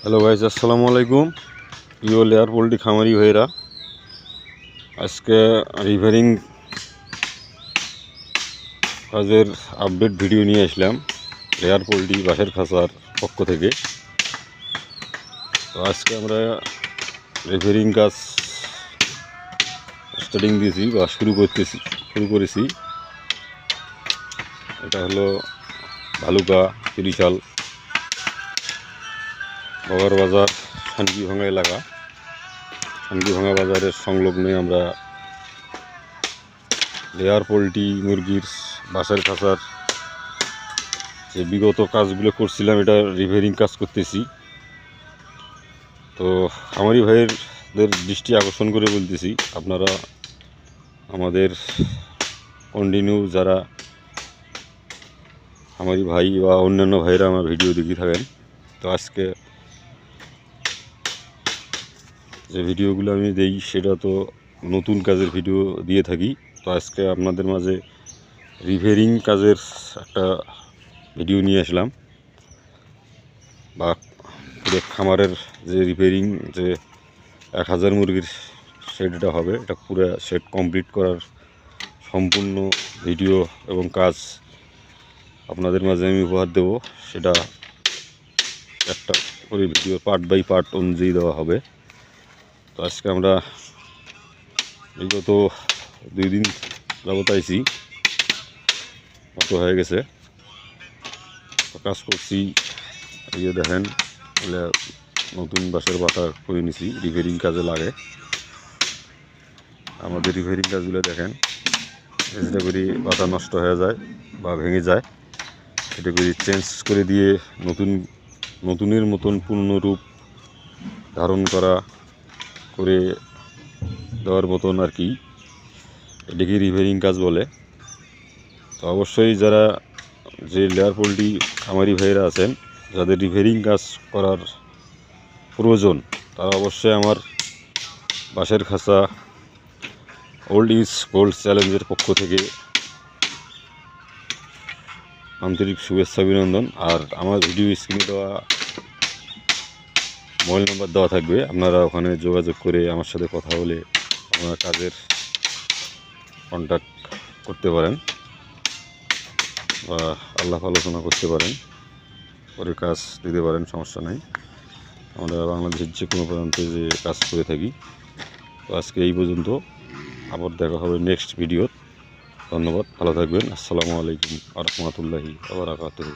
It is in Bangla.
হ্যালো গাইস, আসসালামু আলাইকুম। প্রিয় লেয়ার পোল্ট্রি খামারি ভাইরা, আজকে রিভারিং কাজের আপডেট ভিডিও নিয়ে আসলাম লেয়ার পোল্ট্রি বাঁশের খাঁচার পক্ষ থেকে। তো আজকে আমরা রিভারিং কাজ স্টার্টিং দিয়েছি বা শুরু করেছি। এটা হলো ভালুকা ত্রিশাল বগরবাজার শানকিভাঙা এলাকা। শানকিভাঙা বাজারের সংলগ্নে আমরা লেয়ার পোল্ট্রি মুরগির বাঁশের খাঁচার যে বিগত কাজগুলো করছিলাম, এটা রিপেয়ারিং কাজ করতেছি। তো খামারি ভাইয়েরদের দৃষ্টি আকর্ষণ করে বলতেছি, আপনারা আমাদের কন্টিনিউ যারা খামারি ভাই বা অন্যান্য ভাইরা আমার ভিডিও দেখে থাকেন, তো আজকে যে ভিডিওগুলো আমি দিই সেটা তো নতুন কাজের ভিডিও দিয়ে থাকি। তো আজকে আপনাদের মাঝে রিপেয়ারিং কাজের একটা ভিডিও নিয়ে আসলাম, বা খামারের যে রিপেয়ারিং যে 1000 মুরগির শেডটা হবে, এটা পুরো শেড কমপ্লিট করার সম্পূর্ণ ভিডিও এবং কাজ আপনাদের মাঝে আমি উপহার দেব। সেটা একটা করে ভিডিও পার্ট বাই পার্ট অনুযায়ী দেওয়া হবে। তো আজকে আমরা বিগত 2 দিন যাবত আইছি, মতো হয়ে গেছে, কাজ করছি। এই যে দেখেন, নতুন বাঁশের বাটা করে নিছি, রিপেয়ারিং কাজে লাগে। আমাদের রিপেয়ারিং কাজগুলো দেখেন, যেটা করি বাটা নষ্ট হয়ে যায় বা ভেঙে যায়, এটা করি চেঞ্জ করে দিয়ে নতুনের মতন পূর্ণরূপ ধারণ করে দেওয়ার মতন আর কি, এটাকে রিপেয়ারিং কাজ বলে। তো অবশ্যই যারা যে লেয়ার পোল্ট্রি খামারি ভাইয়েরা আছেন, যাদের রিপেয়ারিং কাজ করার প্রয়োজন, তারা অবশ্যই আমার বাঁশের খাঁচা ওল্ড ইজ গোল্ড চ্যালেঞ্জের পক্ষ থেকে আন্তরিক শুভেচ্ছা অভিনন্দন। আর আমার ভিডিও স্ক্রিনে দেওয়া মোবাইল নাম্বার দেওয়া থাকবে, আপনারা ওখানে যোগাযোগ করে আমার সাথে কথা বলে আপনারা কাজের কন্ট্যাক্ট করতে পারেন বা আলাপ আলোচনা করতে পারেন, পরে কাজ দিতে পারেন, সমস্যা নেই। আমরা বাংলাদেশের যে কোনো প্রান্তে যে কাজ করে থাকি। তো আজকে এই পর্যন্ত, আবার দেখা হবে নেক্সট ভিডিও। ধন্যবাদ, ভালো থাকবেন। আসসালামু আলাইকুম ওয়া রাহমাতুল্লাহি ওয়া বারাকাতুহু।